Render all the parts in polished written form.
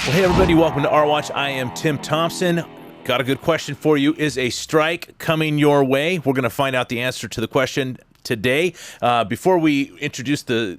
Well, hey, everybody, welcome to Our Watch. I am Tim Thompson. Got a good question for you. Is a strike coming your way? We're going to find out the answer to the question today. Before we introduce the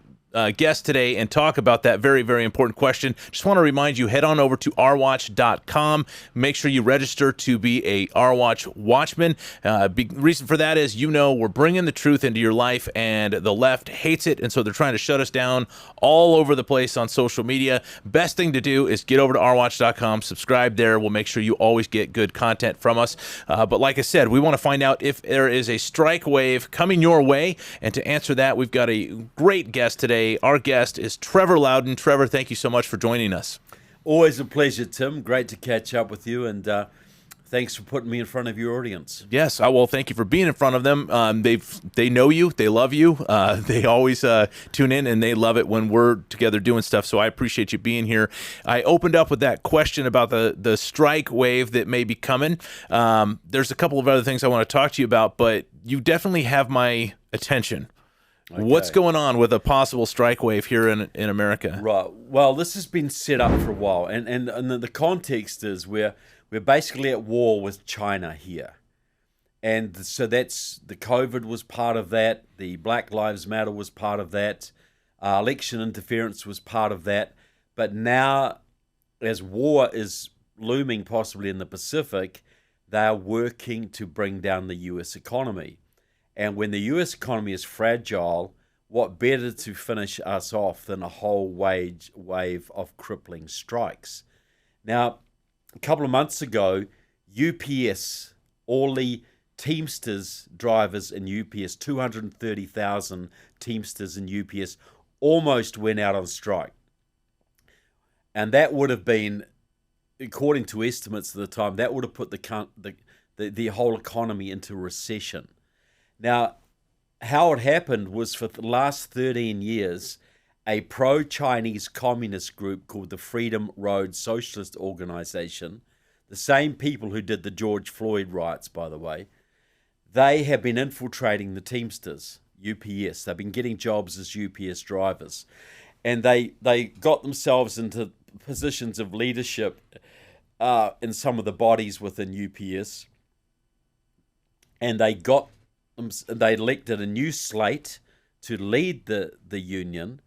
guest today and talk about that very, very important question, just want to remind you, head on over to ourwatch.com. Make sure you register to be a Our Watch watchman. Reason for that is, we're bringing the truth into your life, and the left hates it, and so they're trying to shut us down all over the place on social media. Best thing to do is get over to ourwatch.com, subscribe there. We'll make sure you always get good content from us. But like I said, we want to find out if there is a strike wave coming your way, and to answer that, we've got a great guest today. Our guest is Trevor Loudon. Trevor, thank you so much for joining us. Always a pleasure, Tim. Great to catch up with you, and thanks for putting me in front of your audience. Yes, well, thank you for being in front of them. They know you, they love you. They always tune in, and they love it when we're together doing stuff. So I appreciate you being here. I opened up with that question about the strike wave that may be coming. There's a couple of other things I want to talk to you about, but you definitely have my attention. Okay. What's going on with a possible strike wave here in America? Right. Well, this has been set up for a while, and the context is we're basically at war with China here. And so that's the COVID was part of that. The Black Lives Matter was part of that. Election interference was part of that. But now, as war is looming possibly in the Pacific, they are working to bring down the U.S. economy. And when the U.S. economy is fragile, what better to finish us off than a whole wave of crippling strikes? Now, a couple of months ago, UPS, all the Teamsters drivers in UPS, 230,000 Teamsters in UPS, almost went out on strike. And that would have been, according to estimates at the time, that would have put the whole economy into recession. Now, how it happened was for the last 13 years, a pro-Chinese communist group called the Freedom Road Socialist Organization, the same people who did the George Floyd riots, by the way, they have been infiltrating the Teamsters, UPS. They've been getting jobs as UPS drivers. And they got themselves into positions of leadership in some of the bodies within UPS. And they elected a new slate to lead the union.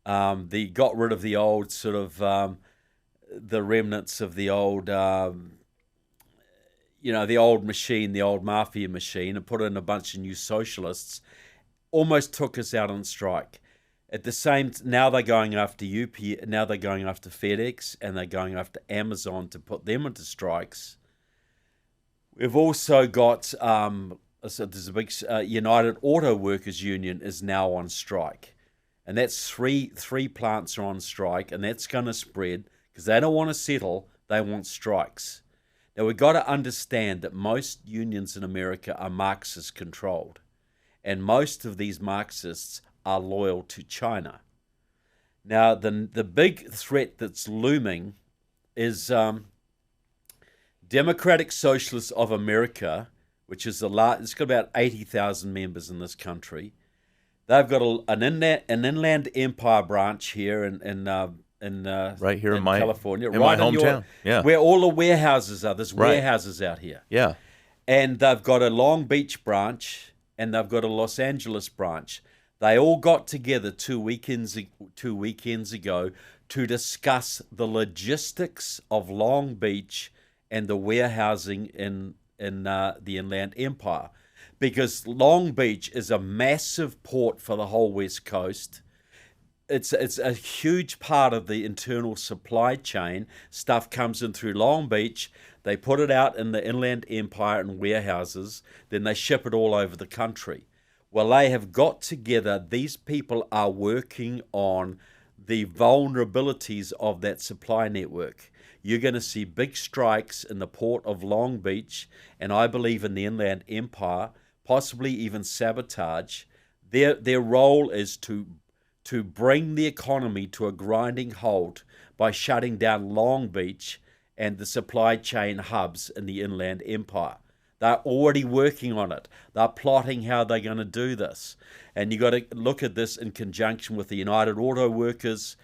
They got rid of the old sort of the remnants of the old, the old machine, the old mafia machine, and put in a bunch of new socialists. Almost took us out on strike. At the same, now they're going after UPS. Now they're going after FedEx, and they're going after Amazon to put them into strikes. We've also got. So there's a big United Auto Workers Union is now on strike, and that's three plants are on strike, and that's going to spread because they don't want to settle; they want strikes. Now we've got to understand that most unions in America are Marxist controlled, and most of these Marxists are loyal to China. Now the big threat that's looming is Democratic Socialists of America, which is it's got about 80,000 members in this country. They've got an inland empire branch here in right here in California, in right my in hometown, where all the warehouses are. There's right. warehouses out here. Yeah, and they've got a Long Beach branch and they've got a Los Angeles branch. They all got together 2 weekends ago to discuss the logistics of Long Beach and the warehousing in the Inland Empire, because Long Beach is a massive port for the whole West Coast. It's a huge part of the internal supply chain. Stuff comes in through Long Beach, they put it out in the Inland Empire in warehouses, then they ship it all over the country. Well, they have got together, these people are working on the vulnerabilities of that supply network. You're going to see big strikes in the port of Long Beach, and I believe in the Inland Empire, possibly even sabotage. Their role is to bring the economy to a grinding halt by shutting down Long Beach and the supply chain hubs in the Inland Empire. They're already working on it. They're plotting how they're going to do this. And you've got to look at this in conjunction with the United Auto Workers.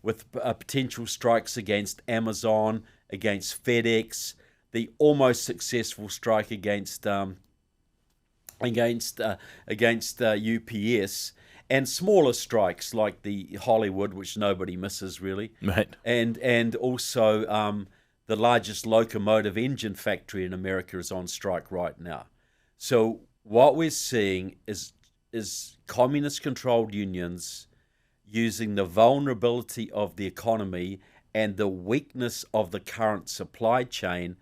with potential strikes against Amazon, against FedEx, the almost successful strike against UPS, and smaller strikes like the Hollywood, which nobody misses really, Right. and also the largest locomotive engine factory in America is on strike right now. So what we're seeing is communist-controlled unions using the vulnerability of the economy and the weakness of the current supply chain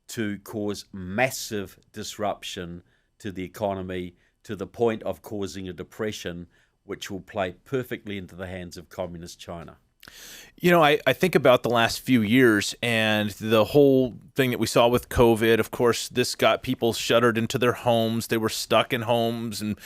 to cause massive disruption to the economy to the point of causing a depression, which will play perfectly into the hands of communist China. You know, I think about the last few years and the whole thing that we saw with COVID. Of course, this got people shuttered into their homes. They were stuck in homes and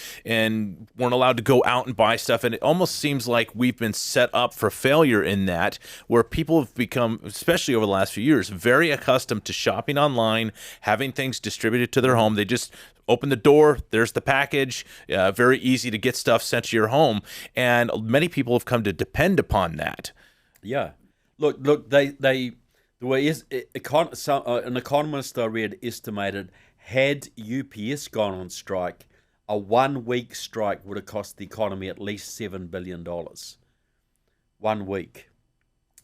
weren't allowed to go out and buy stuff. And it almost seems like we've been set up for failure in that, where people have become, especially over the last few years, very accustomed to shopping online, having things distributed to their home. They just open the door, there's the package, very easy to get stuff sent to your home. And many people have come to depend upon that. Yeah. Look, the way an economist I read estimated, had UPS gone on strike, a 1 week strike would have cost the economy at least $7 billion. 1 week.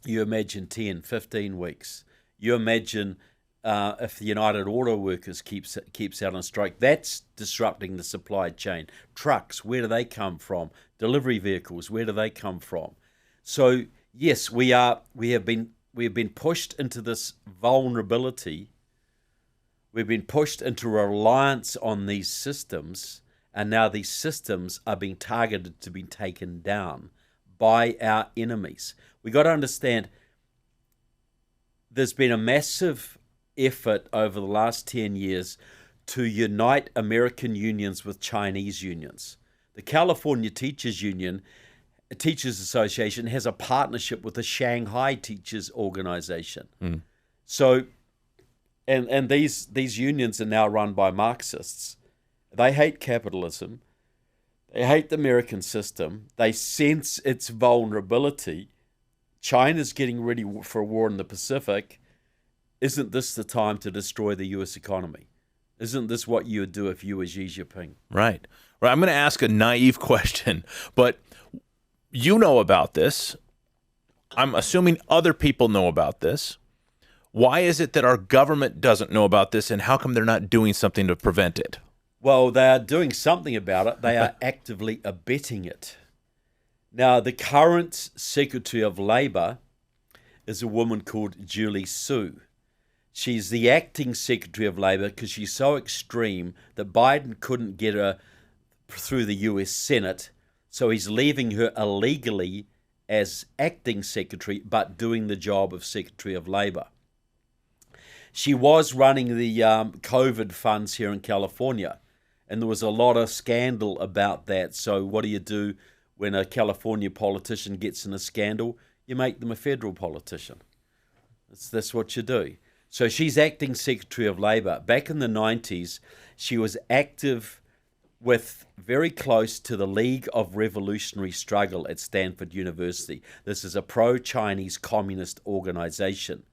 You imagine 10, 15 weeks. You imagine if the United Auto Workers keeps out on strike, that's disrupting the supply chain. Trucks, where do they come from? Delivery vehicles, where do they come from? So yes, we have been pushed into this vulnerability. We've been pushed into reliance on these systems, and now these systems are being targeted to be taken down by our enemies. We got to understand there's been a massive effort over the last 10 years to unite American unions with Chinese unions. The California Teachers Association has a partnership with the Shanghai Teachers Organization. So, and these unions are now run by Marxists. They hate capitalism. They hate the American system. They sense its vulnerability. China's getting ready for a war in the Pacific. Isn't this the time to destroy the U.S. economy? Isn't this what you would do if you were Xi Jinping? Right. Well, I'm going to ask a naive question, but you know about this. I'm assuming other people know about this. Why is it that our government doesn't know about this, and how come they're not doing something to prevent it? Well, they are doing something about it. They are actively abetting it. Now, the current Secretary of Labor is a woman called Julie Su. She's the acting Secretary of Labor because she's so extreme that Biden couldn't get her through the U.S. Senate, so he's leaving her illegally as acting secretary, but doing the job of Secretary of Labor. She was running the COVID funds here in California, and there was a lot of scandal about that. So what do when a California politician gets in a scandal? You make them a federal politician. That's what you do. So she's acting Secretary of Labor. Back in the 90s, she was active very close to the League of Revolutionary Struggle at Stanford University. This is a pro-Chinese communist organization.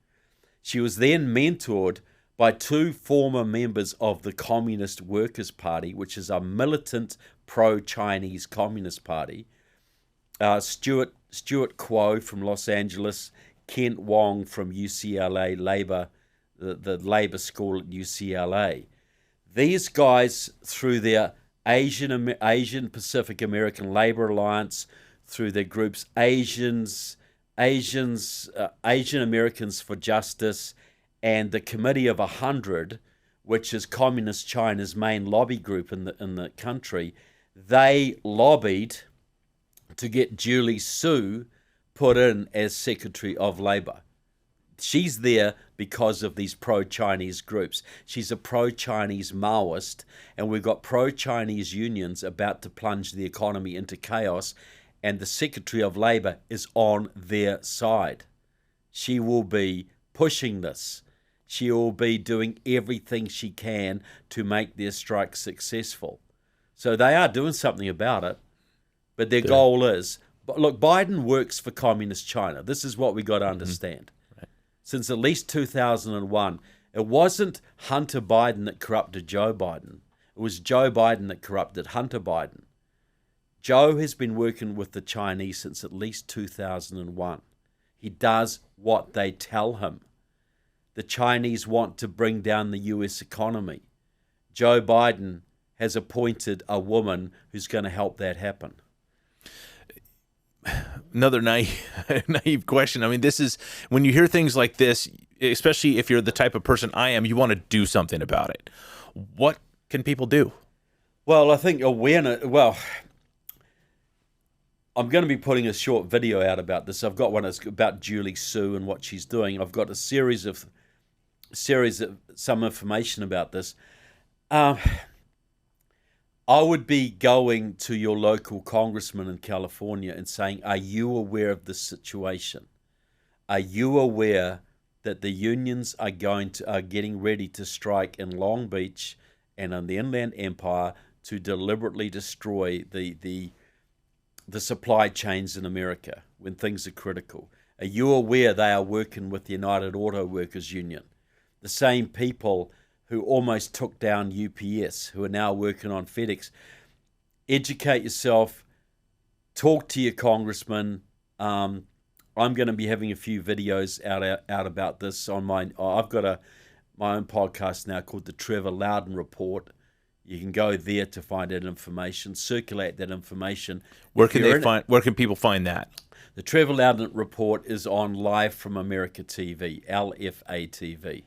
She was then mentored by two former members of the Communist Workers' Party, which is a militant pro-Chinese communist party. Stuart Kuo from Los Angeles, Kent Wong from UCLA Labor, the Labor School at UCLA. These guys, through their Asian Pacific American Labor Alliance, through their groups Asian Americans for Justice, and the Committee of 100, which is Communist China's main lobby group in the country, they lobbied to get Julie Su put in as Secretary of Labor. She's there because of these pro-Chinese groups. She's a pro-Chinese Maoist, and we've got pro-Chinese unions about to plunge the economy into chaos, and the Secretary of Labor is on their side. She will be pushing this. She will be doing everything she can to make their strike successful. So they are doing something about it, but their goal is, Look, Biden works for Communist China. This is what we got to understand. Right. Since at least 2001, it wasn't Hunter Biden that corrupted Joe Biden. It was Joe Biden that corrupted Hunter Biden. Joe has been working with the Chinese since at least 2001. He does what they tell him. The Chinese want to bring down the US economy. Joe Biden has appointed a woman who's going to help that happen. Another naive question. I mean, this is when you hear things like this, especially if you're the type of person I am, you want to do something about it. What can people do? Well, I think awareness. Well, I'm going to be putting a short video out about this. I've got one that's about Julie Sue and what she's doing. I've got a series of some information about this. I would be going to your local congressman in California and saying, are you aware of this situation? Are you aware that the unions are getting ready to strike in Long Beach and on the Inland Empire to deliberately destroy the supply chains in America when things are critical? Are you aware they are working with the United Auto Workers Union? The same people who almost took down UPS, who are now working on FedEx. Educate yourself. Talk to your congressman. I'm going to be having a few videos out about this on my. I've got my own podcast now called the Trevor Loudon Report. You can go there to find that information, circulate that information. Where can people find that? The Trevor Loudon Report is on Live from America TV, LFA TV.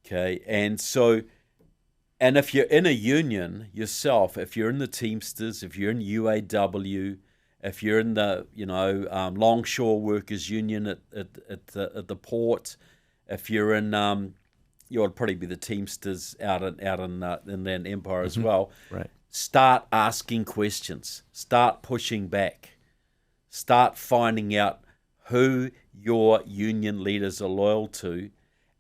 Okay, and if you're in a union yourself, if you're in the Teamsters, if you're in UAW, if you're in the Longshore Workers Union at the port, if you're in you would probably be the Teamsters out in Inland Empire as well. Right. Start asking questions. Start pushing back. Start finding out who your union leaders are loyal to.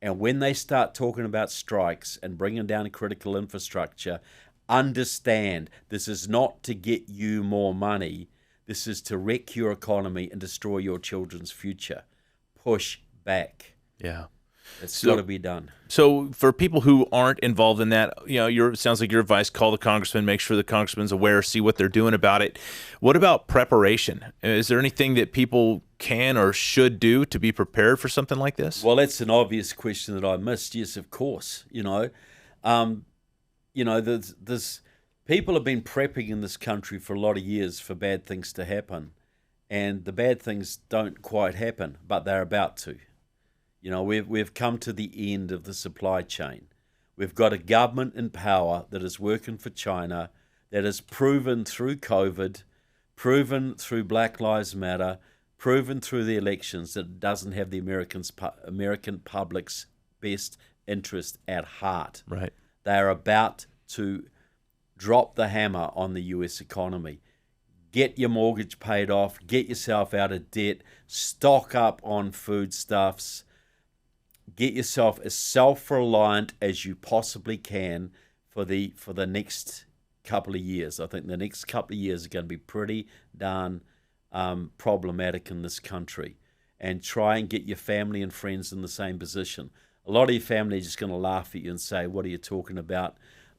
And when they start talking about strikes and bringing down critical infrastructure, understand this is not to get you more money. This is to wreck your economy and destroy your children's future. Push back. Yeah. It's got to be done. So for people who aren't involved in that, it sounds like your advice, call the congressman, make sure the congressman's aware, see what they're doing about it. What about preparation? Is there anything that people can or should do to be prepared for something like this? Well, that's an obvious question that I missed. Yes, of course. There's people have been prepping in this country for a lot of years for bad things to happen. And the bad things don't quite happen, but they're about to. We've come to the end of the supply chain. We've got a government in power that is working for China, that has proven through COVID, proven through Black Lives Matter, proven through the elections that it doesn't have the American public's best interest at heart. Right. They are about to drop the hammer on the U.S. economy. Get your mortgage paid off. Get yourself out of debt. Stock up on foodstuffs. Get yourself as self-reliant as you possibly can for the next couple of years. I think the next couple of years are going to be pretty darn problematic in this country. And try and get your family and friends in the same position. A lot of your family are just going to laugh at you and say, what are you talking about?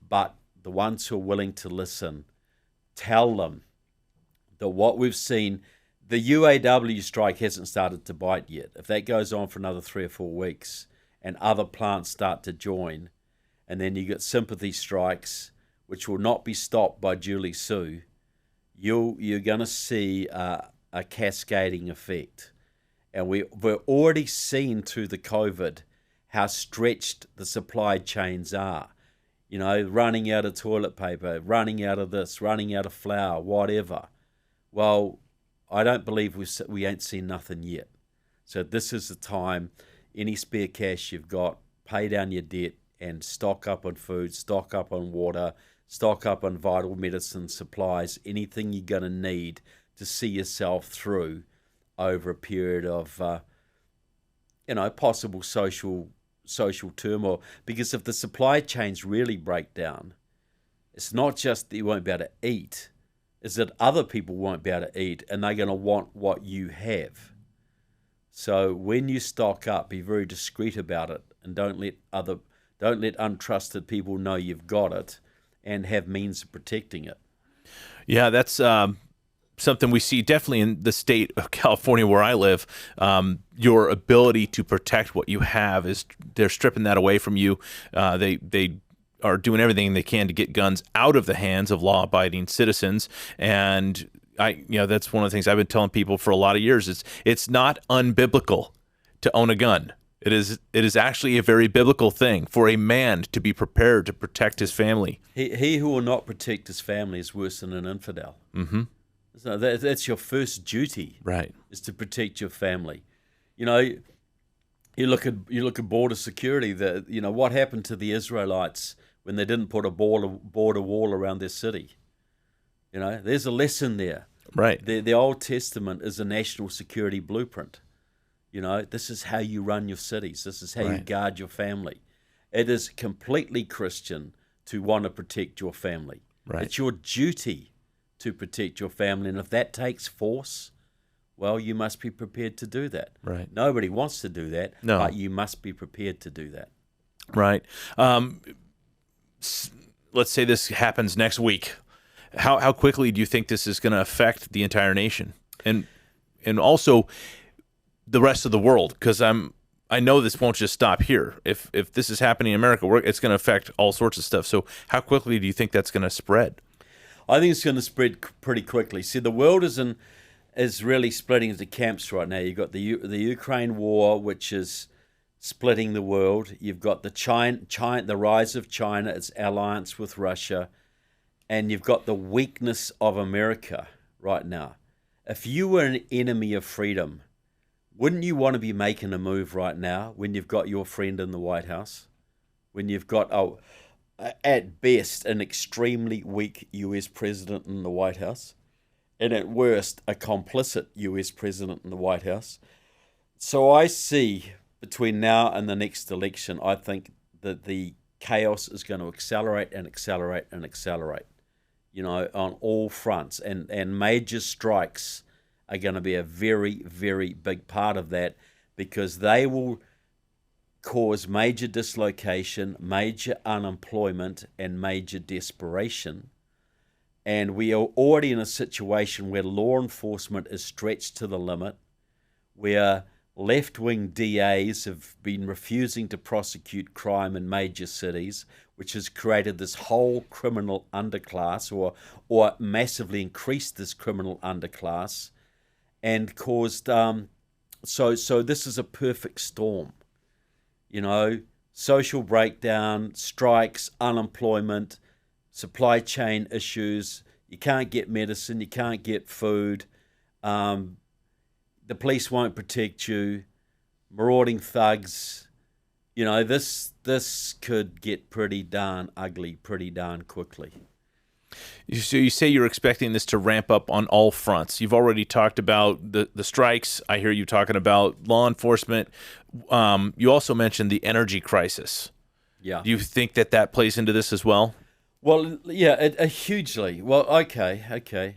But the ones who are willing to listen, tell them that what we've seen, the UAW strike hasn't started to bite yet. If that goes on for another 3 or 4 weeks and other plants start to join, and then you get sympathy strikes, which will not be stopped by Julie Sue, you're going to see a cascading effect. And we're already seen through the COVID how stretched the supply chains are. Running out of toilet paper, running out of this, running out of flour, whatever. Well, I don't believe we ain't seen nothing yet. So this is the time, any spare cash you've got, pay down your debt and stock up on food, stock up on water, stock up on vital medicine supplies, anything you're going to need to see yourself through over a period of, possible social turmoil. Because if the supply chains really break down, it's not just that you won't be able to eat, is that other people won't be able to eat, and they're going to want what you have. So when you stock up, be very discreet about it, and don't let untrusted people know you've got it, and have means of protecting it. Yeah, that's something we see definitely in the state of California where I live. Your ability to protect what you have they're stripping that away from you. They are doing everything they can to get guns out of the hands of law-abiding citizens, and that's one of the things I've been telling people for a lot of years. It's not unbiblical to own a gun. It is actually a very biblical thing for a man to be prepared to protect his family. He who will not protect his family is worse than an infidel. Mm-hmm. So that's your first duty, right? Is to protect your family. You look at border security. What happened to the Israelites when they didn't put a border wall around their city? There's a lesson there. Right. The Old Testament is a national security blueprint. This is how you run your cities. This is how you guard your family. It is completely Christian to want to protect your family. Right. It's your duty to protect your family, and if that takes force, well, you must be prepared to do that. Right. Nobody wants to do that, no. But you must be prepared to do that. Right. Let's say this happens next week. How quickly do you think this is going to affect the entire nation, and also the rest of the world? Because I know this won't just stop here. If this is happening in America, it's going to affect all sorts of stuff. So how quickly do you think that's going to spread? I think it's going to spread pretty quickly. See, the world is really splitting into camps right now. You've got the Ukraine war, which is splitting the world. You've got the rise of China, its alliance with Russia, and you've got the weakness of America right now. If you were an enemy of freedom, wouldn't you want to be making a move right now when you've got your friend in the White House? When you've got, at best, an extremely weak US president in the White House, and at worst, a complicit US president in the White House. So I see between now and the next election, I think that the chaos is going to accelerate and accelerate and accelerate, on all fronts, and major strikes are going to be a very, very big part of that, because they will cause major dislocation, major unemployment, and major desperation. And we are already in a situation where law enforcement is stretched to the limit, where left-wing DAs have been refusing to prosecute crime in major cities, which has created this whole criminal underclass, or massively increased this criminal underclass, and caused so this is a perfect storm. Social breakdown, strikes, unemployment, supply chain issues. You can't get medicine, you can't get food. The police won't protect you. Marauding thugs. This could get pretty darn ugly pretty darn quickly. So you say you're expecting this to ramp up on all fronts. You've already talked about the strikes. I hear you talking about law enforcement. You also mentioned the energy crisis. Yeah. Do you think that plays into this as well? Well, yeah, hugely. Well, okay.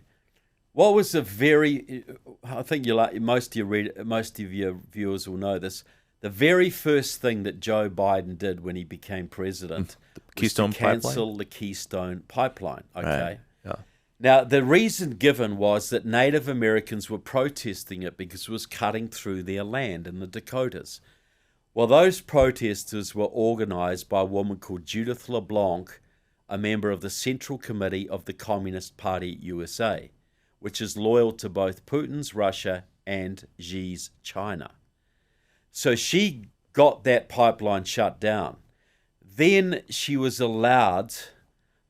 What was I think most of your viewers will know this. The very first thing that Joe Biden did when he became president was to cancel the Keystone Pipeline. Okay. Right. Yeah. Now, the reason given was that Native Americans were protesting it because it was cutting through their land in the Dakotas. Well, those protesters were organized by a woman called Judith LeBlanc, a member of the Central Committee of the Communist Party USA, which is loyal to both Putin's Russia and Xi's China. So she got that pipeline shut down. Then she was allowed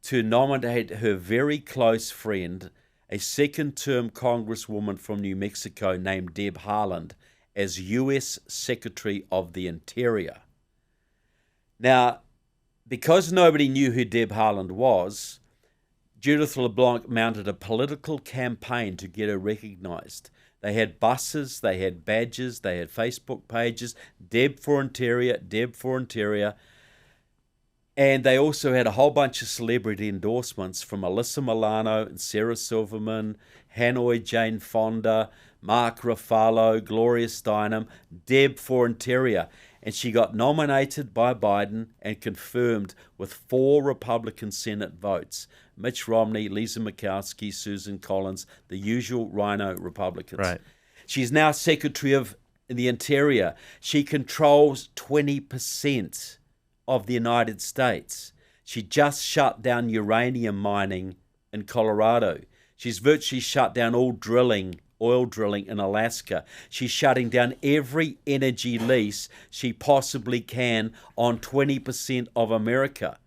to nominate her very close friend, a second-term congresswoman from New Mexico named Deb Haaland, as U.S. Secretary of the Interior. Now, because nobody knew who Deb Haaland was, Judith LeBlanc mounted a political campaign to get her recognized. They had buses, they had badges, they had Facebook pages, Deb for Interior, Deb for Interior. And they also had a whole bunch of celebrity endorsements from Alyssa Milano and Sarah Silverman, Hanoi Jane Fonda, Mark Ruffalo, Gloria Steinem, Deb for Interior. And she got nominated by Biden and confirmed with 4 Republican Senate votes. Mitch Romney, Lisa Murkowski, Susan Collins, the usual rhino Republicans. Right. She's now Secretary of the Interior. She controls 20% of the United States. She just shut down uranium mining in Colorado. She's virtually shut down all oil drilling in Alaska. She's shutting down every energy lease she possibly can on 20% of America.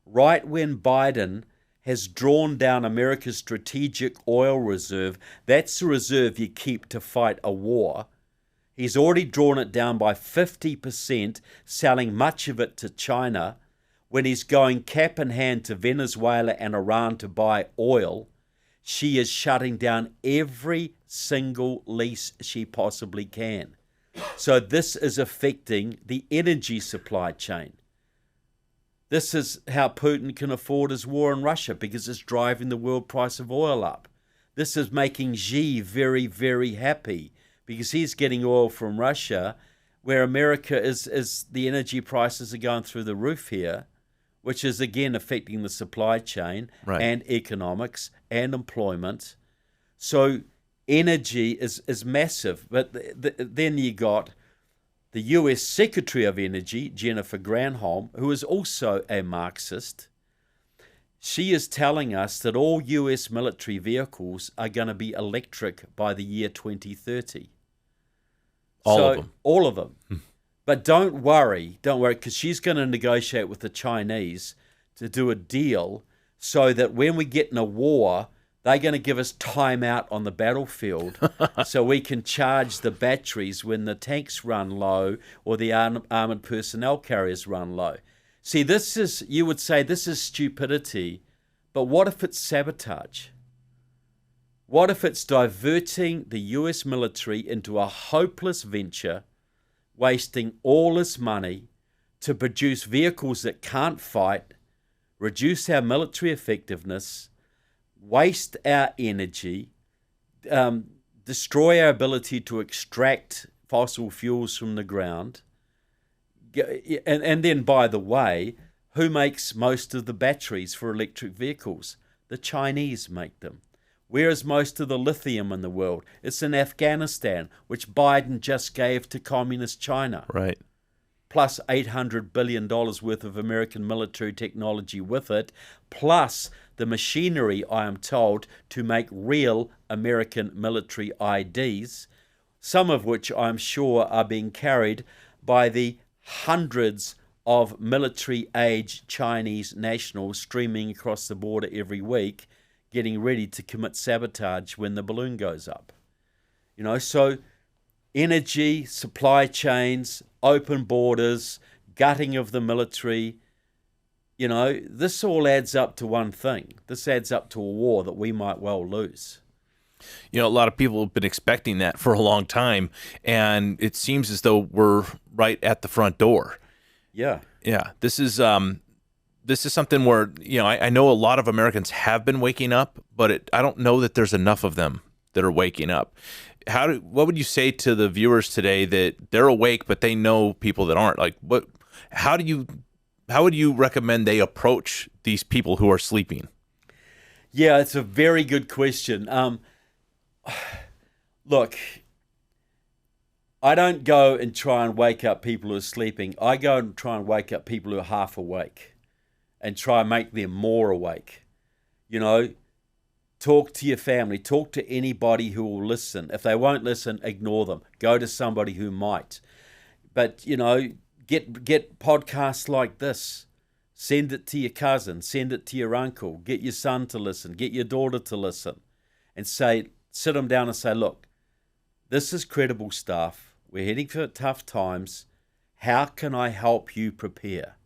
Right when Biden has drawn down America's strategic oil reserve, that's the reserve you keep to fight a war. He's already drawn it down by 50%, selling much of it to China, when he's going cap in hand to Venezuela and Iran to buy oil. She is shutting down every single lease she possibly can. So this is affecting the energy supply chain. This is how Putin can afford his war in Russia, because it's driving the world price of oil up. This is making Xi very, very happy, because he's getting oil from Russia, where America is the energy prices are going through the roof here, which is again affecting the supply chain and economics and employment. So energy is massive. But then you got the US Secretary of Energy, Jennifer Granholm, who is also a Marxist. She is telling us that all US military vehicles are going to be electric by the year 2030. All of them. All of them. But don't worry, because she's going to negotiate with the Chinese to do a deal so that when we get in a war, they're going to give us time out on the battlefield so we can charge the batteries when the tanks run low or the armored personnel carriers run low. See, you would say this is stupidity, but what if it's sabotage? What if it's diverting the US military into a hopeless venture, wasting all its money to produce vehicles that can't fight, reduce our military effectiveness, waste our energy, destroy our ability to extract fossil fuels from the ground? And then, by the way, who makes most of the batteries for electric vehicles? The Chinese make them. Where is most of the lithium in the world? It's in Afghanistan, which Biden just gave to communist China. Right. Plus $800 billion worth of American military technology with it, plus the machinery, I am told, to make real American military IDs, some of which I'm sure are being carried by the hundreds of military-age Chinese nationals streaming across the border every week, getting ready to commit sabotage when the balloon goes up. So energy, supply chains, open borders, gutting of the military, this all adds up to one thing. This adds up to a war that we might well lose. A lot of people have been expecting that for a long time, and it seems as though we're right at the front door. Yeah. Yeah. This is something where, I know a lot of Americans have been waking up, but I don't know that there's enough of them that are waking up. What would you say to the viewers today that they're awake, but they know people that aren't? Like, how would you recommend they approach these people who are sleeping? Yeah, it's a very good question. Look, I don't go and try and wake up people who are sleeping. I go and try and wake up people who are half awake and try and make them more awake. Talk to your family. Talk to anybody who will listen. If they won't listen, ignore them. Go to somebody who might. But, get podcasts like this. Send it to your cousin. Send it to your uncle. Get your son to listen. Get your daughter to listen. And sit them down and say, look, this is credible stuff. We're heading for tough times. How can I help you prepare?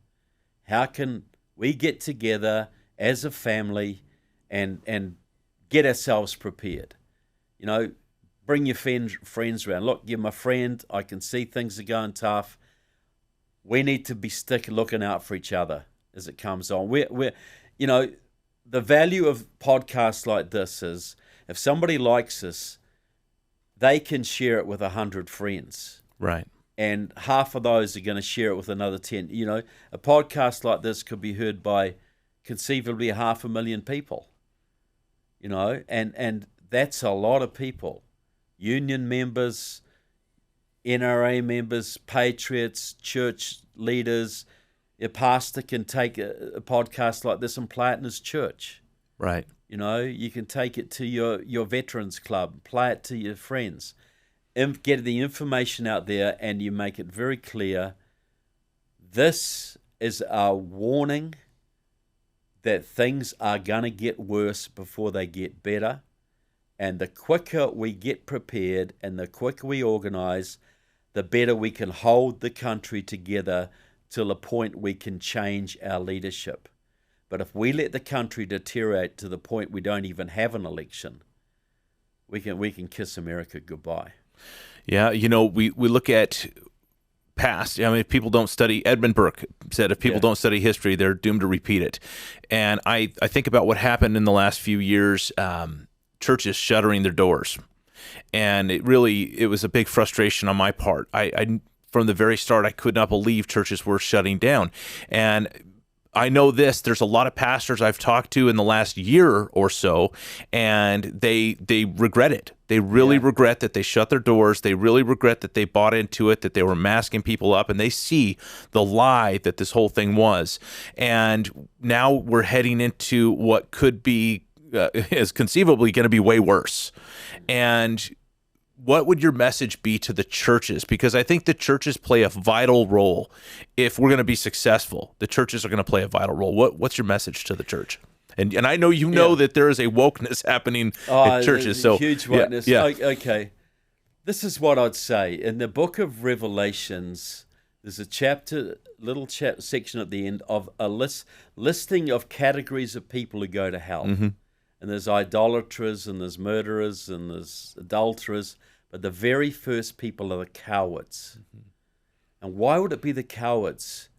How can we get together as a family and get ourselves prepared? Bring your friends around. Look, you're my friend. I can see things are going tough. We need to be looking out for each other. as it comes on. We're the value of podcasts like this is if somebody likes us, they can share it with 100 friends. Right. And half of those are going to share it with another 10. A podcast like this could be heard by conceivably 500,000 people. And that's a lot of people. Union members, NRA members, patriots, church leaders. A pastor can take a podcast like this and play it in his church. Right. You can take it to your veterans club, play it to your friends, get the information out there, and you make it very clear. This is a warning that things are going to get worse before they get better. And the quicker we get prepared and the quicker we organize, the better we can hold the country together till a point we can change our leadership. But if we let the country deteriorate to the point we don't even have an election, we can kiss America goodbye. Yeah, we look at past. I mean, if people don't study, Edmund Burke said, if people don't study history, they're doomed to repeat it. And I think about what happened in the last few years, churches shuttering their doors. And it was a big frustration on my part. I from the very start, I could not believe churches were shutting down. And I know there's a lot of pastors I've talked to in the last year or so, and they regret it. They really regret that they shut their doors. They really regret that they bought into it, that they were masking people up, and they see the lie that this whole thing was. And now we're heading into what could be, is conceivably going to be way worse. And what would your message be to the churches? Because I think the churches play a vital role. If we're going to be successful, the churches are going to play a vital role. What's your message to the church? And I know that there is a wokeness happening at churches. So huge wokeness. Yeah. Okay. This is what I'd say. In the book of Revelations, there's a little section at the end of a listing of categories of people who go to hell. Mm-hmm. And there's idolaters, and there's murderers, and there's adulterers. But the very first people are the cowards. Mm-hmm. And why would it be the cowards?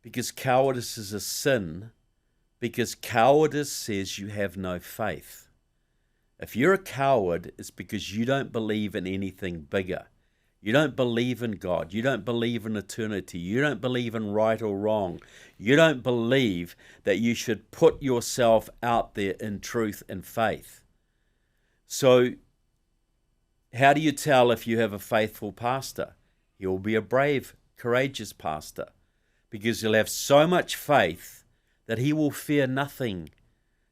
Because cowardice is a sin. Because cowardice says you have no faith. If you're a coward, it's because you don't believe in anything bigger. You don't believe in God. You don't believe in eternity. You don't believe in right or wrong. You don't believe that you should put yourself out there in truth and faith. So, how do you tell if you have a faithful pastor? He will be a brave, courageous pastor, because he'll have so much faith that he will fear nothing.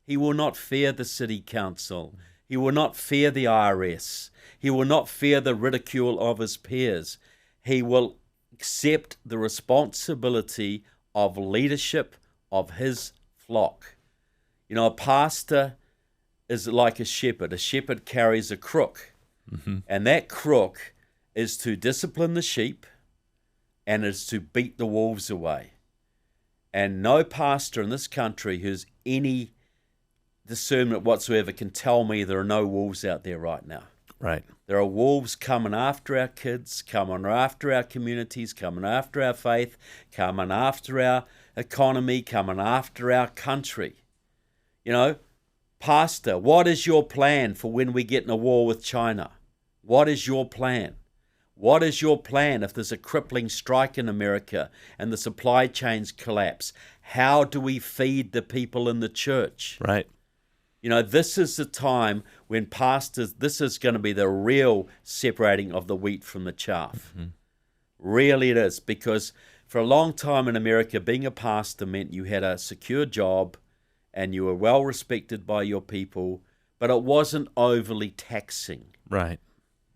He will not fear the city council. He will not fear the IRS. He will not fear the ridicule of his peers. He will accept the responsibility of leadership of his flock. A pastor is like a shepherd. A shepherd carries a crook. Mm-hmm. And that crook is to discipline the sheep and is to beat the wolves away. And no pastor in this country who's any discernment whatsoever can tell me there are no wolves out there right now. Right. There are wolves coming after our kids, coming after our communities, coming after our faith, coming after our economy, coming after our country. Pastor, what is your plan for when we get in a war with China? What is your plan? What is your plan if there's a crippling strike in America and the supply chains collapse? How do we feed the people in the church? Right. This is the time when pastors, this is going to be the real separating of the wheat from the chaff. Mm-hmm. Really it is, because for a long time in America, being a pastor meant you had a secure job and you were well respected by your people, but it wasn't overly taxing. Right.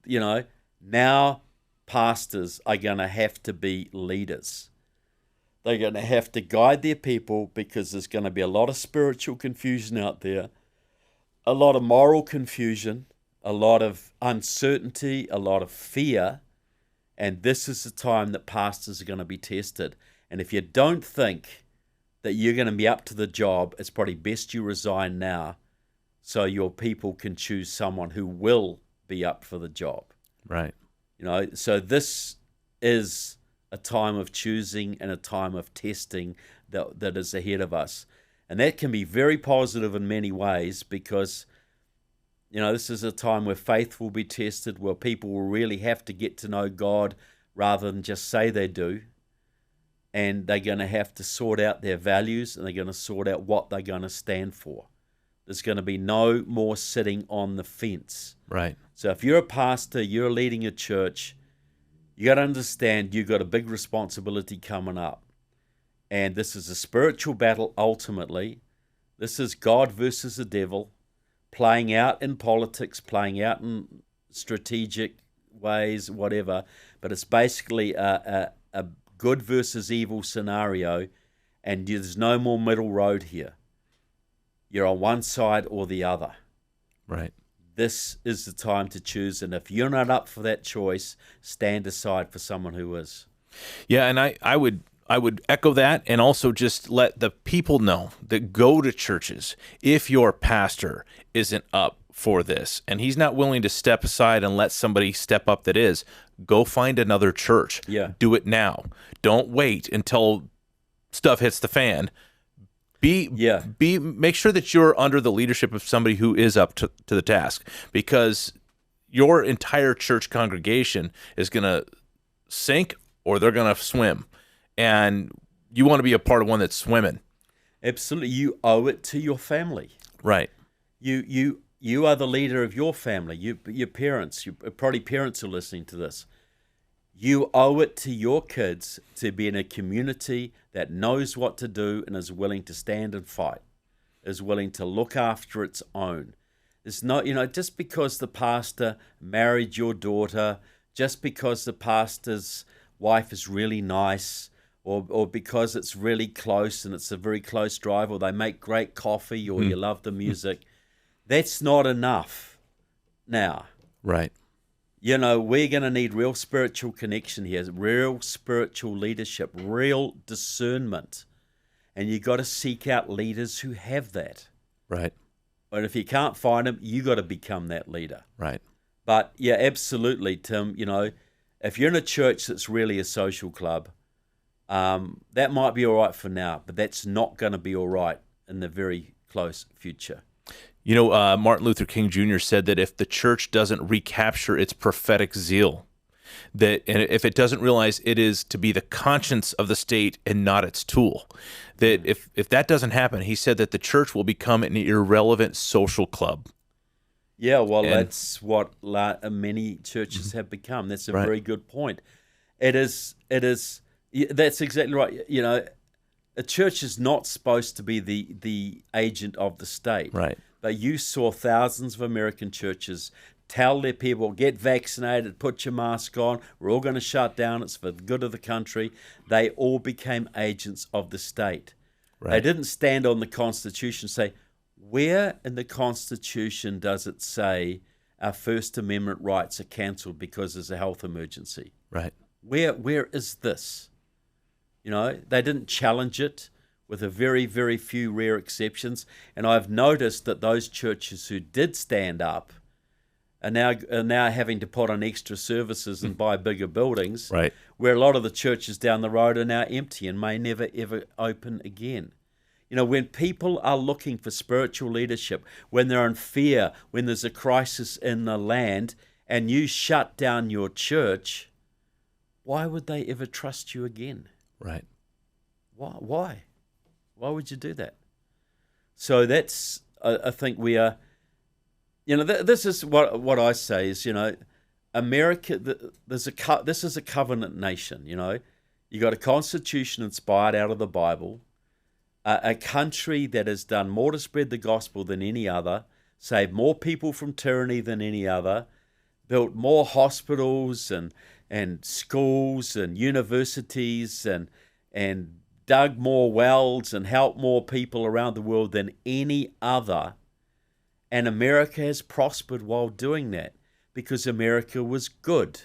Now pastors are going to have to be leaders. They're going to have to guide their people, because there's going to be a lot of spiritual confusion out there, a lot of moral confusion, a lot of uncertainty, a lot of fear. And this is the time that pastors are going to be tested. And if you don't think that you're going to be up to the job, it's probably best you resign now so your people can choose someone who will be up for the job. Right. So this is a time of choosing and a time of testing that is ahead of us. And that can be very positive in many ways because, this is a time where faith will be tested, where people will really have to get to know God rather than just say they do. And they're going to have to sort out their values, and they're going to sort out what they're going to stand for. There's going to be no more sitting on the fence. Right. So if you're a pastor, you're leading a church, you got to understand you've got a big responsibility coming up. And this is a spiritual battle ultimately. This is God versus the devil, playing out in politics, playing out in strategic ways, whatever. But it's basically a good versus evil scenario, and there's no more middle road here. You're on one side or the other. Right. This is the time to choose, and if you're not up for that choice, stand aside for someone who is. Yeah, and I would echo that, and also just let the people know that go to churches, if your pastor isn't up for this and he's not willing to step aside and let somebody step up that is, go find another church. Yeah. Do it now. Don't wait until stuff hits the fan. Make sure that you're under the leadership of somebody who is up to the task, because your entire church congregation is going to sink or they're going to swim. And you want to be a part of one that's swimming. Absolutely. You owe it to your family. Right. You are the leader of your family. Your parents, probably parents are listening to this. You owe it to your kids to be in a community that knows what to do and is willing to stand and fight, is willing to look after its own. It's not, just because the pastor married your daughter, just because the pastor's wife is really nice, or because it's really close and it's a very close drive, or they make great coffee, or you love the music, that's not enough now. Right. We're going to need real spiritual connection here, real spiritual leadership, real discernment. And you got to seek out leaders who have that. Right. And if you can't find them, you got to become that leader. Right. But yeah, absolutely, Tim, if you're in a church that's really a social club, that might be all right for now, but that's not going to be all right in the very close future. Martin Luther King Jr. said that if the church doesn't recapture its prophetic zeal, and if it doesn't realize it is to be the conscience of the state and not its tool, that if that doesn't happen, he said that the church will become an irrelevant social club. Yeah, well, that's what many churches have become. That's a very good point. It is. That's exactly right. A church is not supposed to be the agent of the state. Right. But you saw thousands of American churches tell their people, get vaccinated, put your mask on, we're all going to shut down, it's for the good of the country. They all became agents of the state. Right. They didn't stand on the Constitution and say, where in the Constitution does it say our First Amendment rights are cancelled because there's a health emergency? Right. Where is this? They didn't challenge it, with a very, very few rare exceptions. And I've noticed that those churches who did stand up are now having to put on extra services and buy bigger buildings, right, where a lot of the churches down the road are now empty and may never, ever open again. When people are looking for spiritual leadership, when they're in fear, when there's a crisis in the land, and you shut down your church, why would they ever trust you again? Right. Why? Why would you do that? So that's, I think we are, this is what I say is, America, this is a covenant nation, You got a constitution inspired out of the Bible, a country that has done more to spread the gospel than any other, saved more people from tyranny than any other, built more hospitals and schools and universities and dug more wells and helped more people around the world than any other. And America has prospered while doing that because America was good.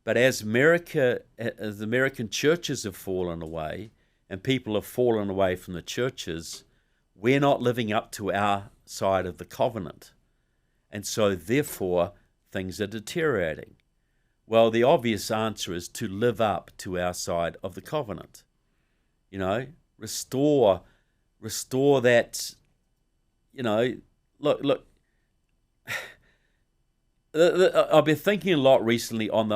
But as American churches have fallen away and people have fallen away from the churches, we're not living up to our side of the covenant. And so therefore, things are deteriorating. Well, the obvious answer is to live up to our side of the covenant. Restore that. Look. I've been thinking a lot recently on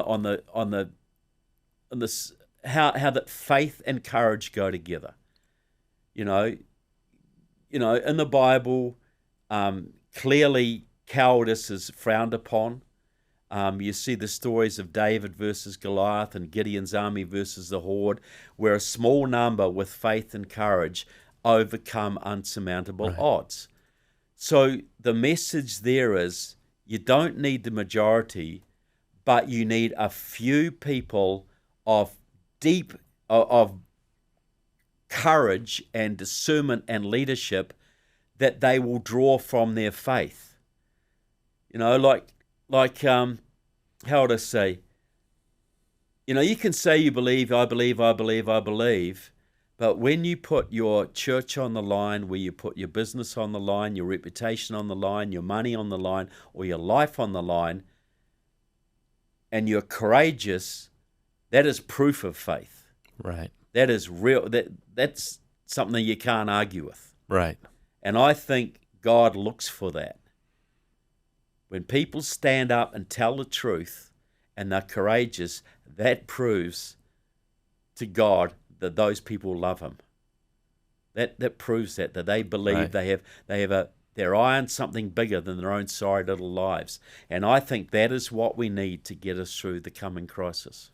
this how that faith and courage go together. In the Bible, clearly cowardice is frowned upon. You see the stories of David versus Goliath and Gideon's army versus the horde, where a small number with faith and courage overcome unsurmountable odds. So the message there is you don't need the majority, but you need a few people of courage and discernment and leadership that they will draw from their faith. How would I say? You can say you believe, I believe, but when you put your church on the line, where you put your business on the line, your reputation on the line, your money on the line, or your life on the line, and you're courageous, that is proof of faith. Right. That is real. That's something you can't argue with. Right. And I think God looks for that. When people stand up and tell the truth and they're courageous, that proves to God that those people love him. That proves that they believe they have their eye on something bigger than their own sorry little lives. And I think that is what we need to get us through the coming crisis.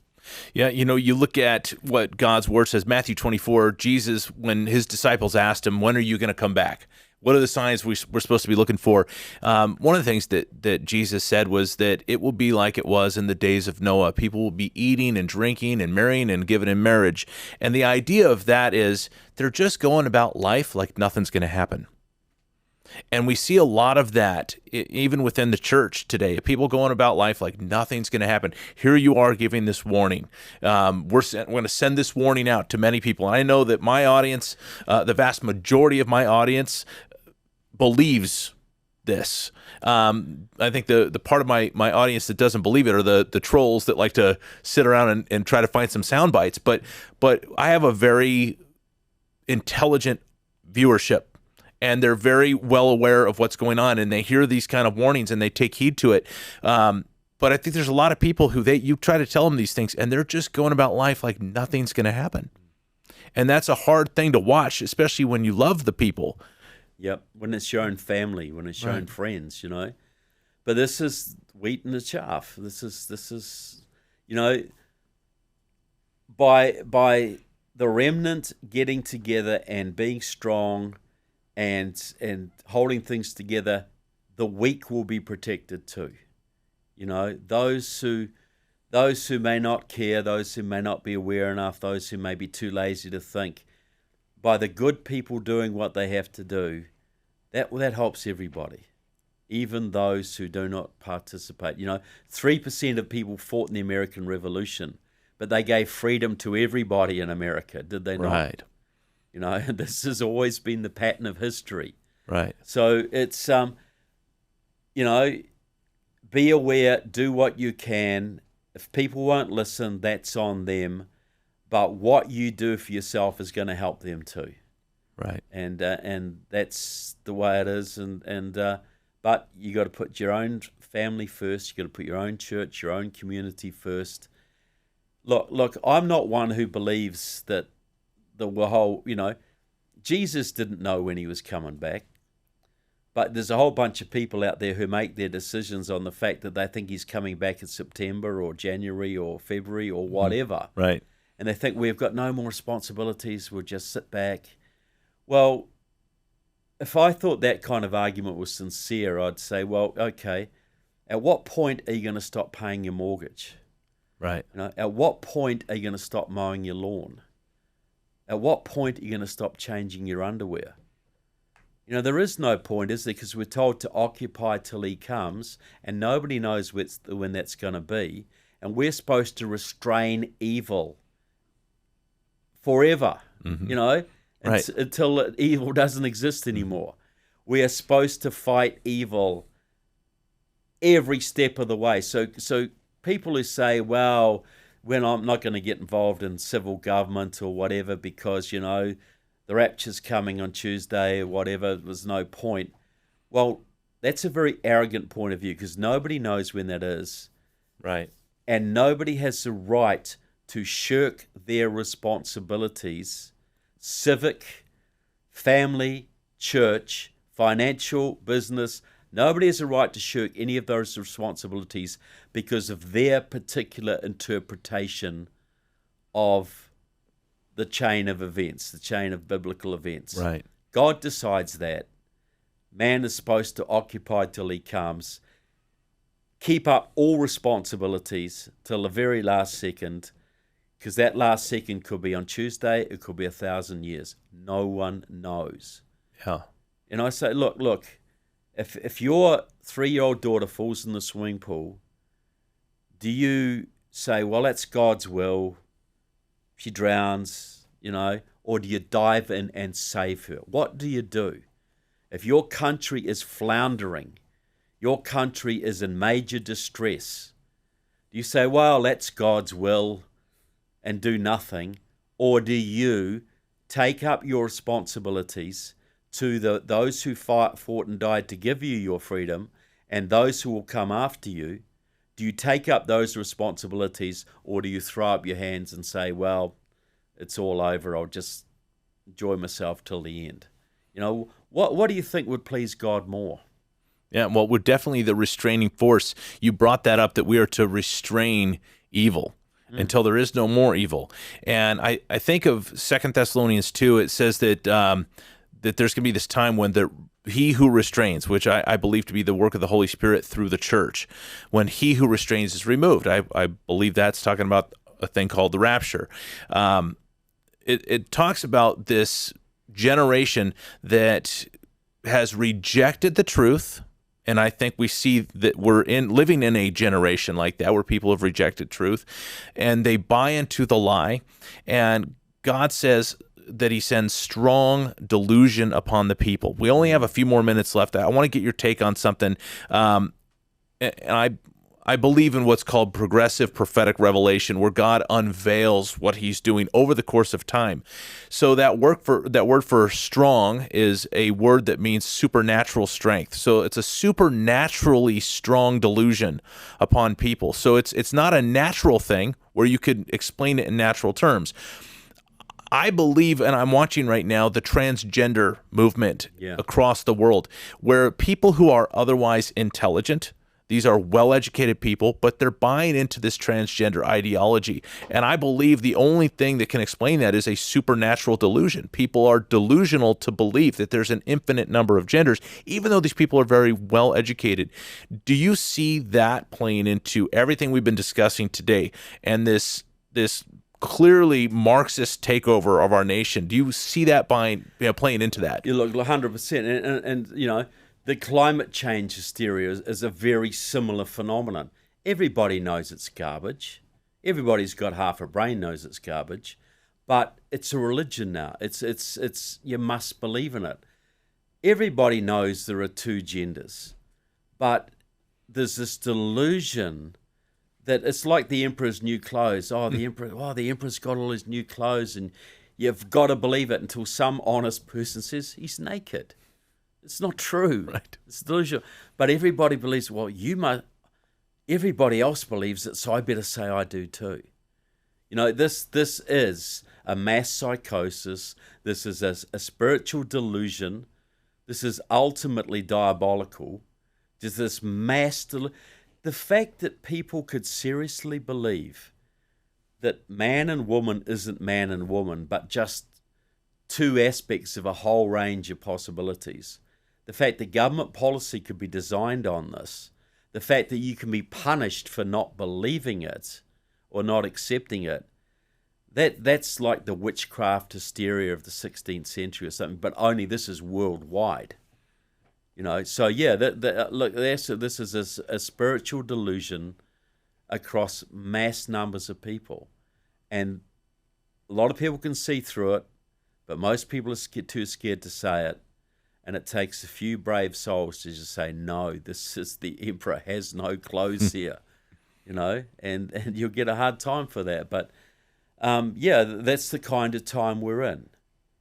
Yeah, you look at what God's word says, Matthew 24, Jesus, when his disciples asked him, when are you going to come back? What are the signs we're supposed to be looking for? One of the things that Jesus said was that it will be like it was in the days of Noah. People will be eating and drinking and marrying and giving in marriage. And the idea of that is they're just going about life like nothing's going to happen. And we see a lot of that even within the church today. People going about life like nothing's going to happen. Here you are giving this warning. We're going to send this warning out to many people. And I know that my audience, the vast majority of my audience, believes this. I think the part of my audience that doesn't believe it are the trolls that like to sit around and try to find some sound bites. But I have a very intelligent viewership. And they're very well aware of what's going on, and they hear these kind of warnings and they take heed to it. But I think there's a lot of people who you try to tell them these things, and they're just going about life like nothing's going to happen. And that's a hard thing to watch, especially when you love the people. Yep, when it's your own family, when it's your own friends, But this is wheat and the chaff. This is by the remnant getting together and being strong and holding things together, the weak will be protected too. Those who may not care, those who may not be aware enough, those who may be too lazy to think, by the good people doing what they have to do, that helps everybody, even those who do not participate. 3% of people fought in the American Revolution, but they gave freedom to everybody in America, did they not? Right. This has always been the pattern of history. Right. So it's, be aware, do what you can. If people won't listen, that's on them. But what you do for yourself is going to help them too. Right. And that's the way it is. But you got to put your own family first. You got to put your own church, your own community first. Look, I'm not one who believes that the whole, Jesus didn't know when he was coming back. But there's a whole bunch of people out there who make their decisions on the fact that they think he's coming back in September or January or February or whatever. Right. And they think we've got no more responsibilities, we'll just sit back. Well, if I thought that kind of argument was sincere, I'd say, well, okay, at what point are you going to stop paying your mortgage? Right. At what point are you going to stop mowing your lawn? At what point are you going to stop changing your underwear? There is no point, is there? Because we're told to occupy till he comes, and nobody knows when that's going to be. And we're supposed to restrain evil forever, Right. until evil doesn't exist anymore. We are supposed to fight evil every step of the way. So people who say, well, when I'm not going to get involved in civil government or whatever because, the rapture's coming on Tuesday or whatever, there's no point. Well, that's a very arrogant point of view because nobody knows when that is. Right. And nobody has the right to shirk their responsibilities, civic, family, church, financial, business. Nobody has a right to shirk any of those responsibilities because of their particular interpretation of the chain of events, the chain of biblical events. Right. God decides that. Man is supposed to occupy till he comes, keep up all responsibilities till the very last second, because that last second could be on Tuesday, it could be 1,000 years. No one knows. Yeah. And I say, look, if your 3-year-old daughter falls in the swimming pool, do you say, well, that's God's will, she drowns, or do you dive in and save her? What do you do? If your country is floundering, your country is in major distress, do you say, well, that's God's will and do nothing? Or do you take up your responsibilities to those who fought and died to give you your freedom and those who will come after you? Do you take up those responsibilities, or do you throw up your hands and say, well, it's all over, I'll just enjoy myself till the end? What do you think would please God more? Yeah, well, we're definitely the restraining force. You brought that up, that we are to restrain evil until there is no more evil. And I think of 2 Thessalonians 2, it says that that there's going to be this time when he who restrains, which I believe to be the work of the Holy Spirit through the church, when he who restrains is removed. I believe that's talking about a thing called the rapture. It talks about this generation that has rejected the truth. And I think we see that we're living in a generation like that where people have rejected truth and they buy into the lie. And God says that he sends strong delusion upon the people. We only have a few more minutes left. I want to get your take on something. And I believe in what's called progressive prophetic revelation, where God unveils what he's doing over the course of time. So that word for strong is a word that means supernatural strength. So it's a supernaturally strong delusion upon people. So it's not a natural thing where you could explain it in natural terms. I believe, and I'm watching right now, the transgender movement across the world, where people who are otherwise intelligent, these are well-educated people, but they're buying into this transgender ideology. And I believe the only thing that can explain that is a supernatural delusion. People are delusional to believe that there's an infinite number of genders, even though these people are very well-educated. Do you see that playing into everything we've been discussing today and this clearly Marxist takeover of our nation? Do you see that playing into that? You look 100%, and the climate change hysteria is a very similar phenomenon. Everybody knows it's garbage. Everybody's got half a brain knows it's garbage, but it's a religion now. It's you must believe in it. Everybody knows there are two genders, but there's this delusion that it's like the emperor's new clothes. The emperor's got all his new clothes, and you've got to believe it until some honest person says he's naked. It's not true. Right. It's delusional. But everybody believes, well, everybody else believes it, so I better say I do too. This is a mass psychosis. This is a spiritual delusion. This is ultimately diabolical. Just this mass the fact that people could seriously believe that man and woman isn't man and woman, but just two aspects of a whole range of possibilities. The fact that government policy could be designed on this, the fact that you can be punished for not believing it or not accepting it, that's like the witchcraft hysteria of the 16th century or something, but only this is worldwide. So look, this is a spiritual delusion across mass numbers of people. And a lot of people can see through it, but most people are too scared to say it. And it takes a few brave souls to just say, no, the emperor has no clothes here. and you'll get a hard time for that. But yeah, that's the kind of time we're in.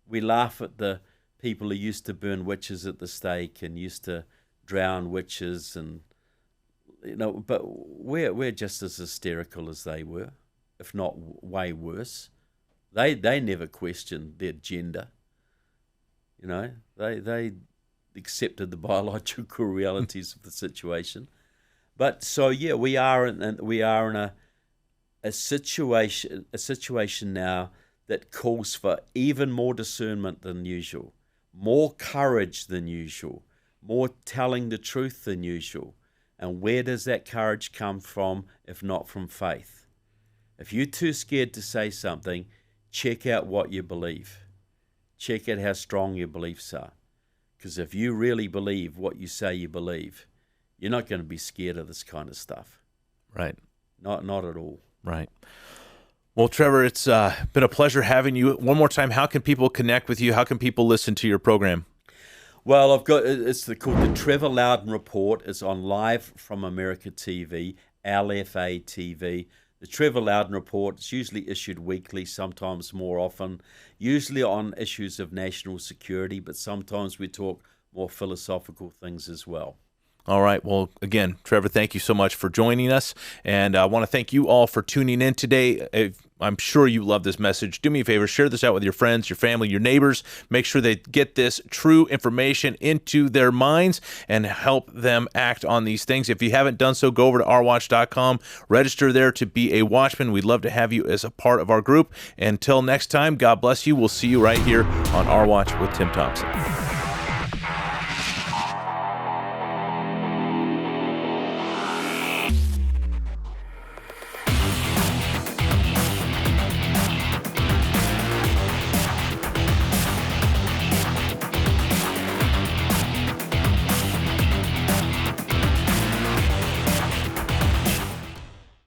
We laugh at the people who used to burn witches at the stake and used to drown witches, and but we're just as hysterical as they were, if not way worse. They never questioned their gender. They accepted the biological realities of the situation. But so yeah, we are in a situation now that calls for even more discernment than usual, more courage than usual, more telling the truth than usual. And where does that courage come from if not from faith? If you're too scared to say something, check out what you believe. Check out how strong your beliefs are. Because if you really believe what you say you believe, you're not going to be scared of this kind of stuff. Right. Not at all. Right. Well, Trevor, it's been a pleasure having you. One more time, how can people connect with you? How can people listen to your program? Well, it's called the Trevor Loudon Report. It's on Live from America TV, LFA TV. The Trevor Loudon Report is usually issued weekly, sometimes more often, usually on issues of national security, but sometimes we talk more philosophical things as well. All right. Well, again, Trevor, thank you so much for joining us. And I want to thank you all for tuning in today. I'm sure you love this message. Do me a favor, share this out with your friends, your family, your neighbors. Make sure they get this true information into their minds and help them act on these things. If you haven't done so, go over to ourwatch.com, register there to be a watchman. We'd love to have you as a part of our group. Until next time, God bless you. We'll see you right here on Our Watch with Tim Thompson.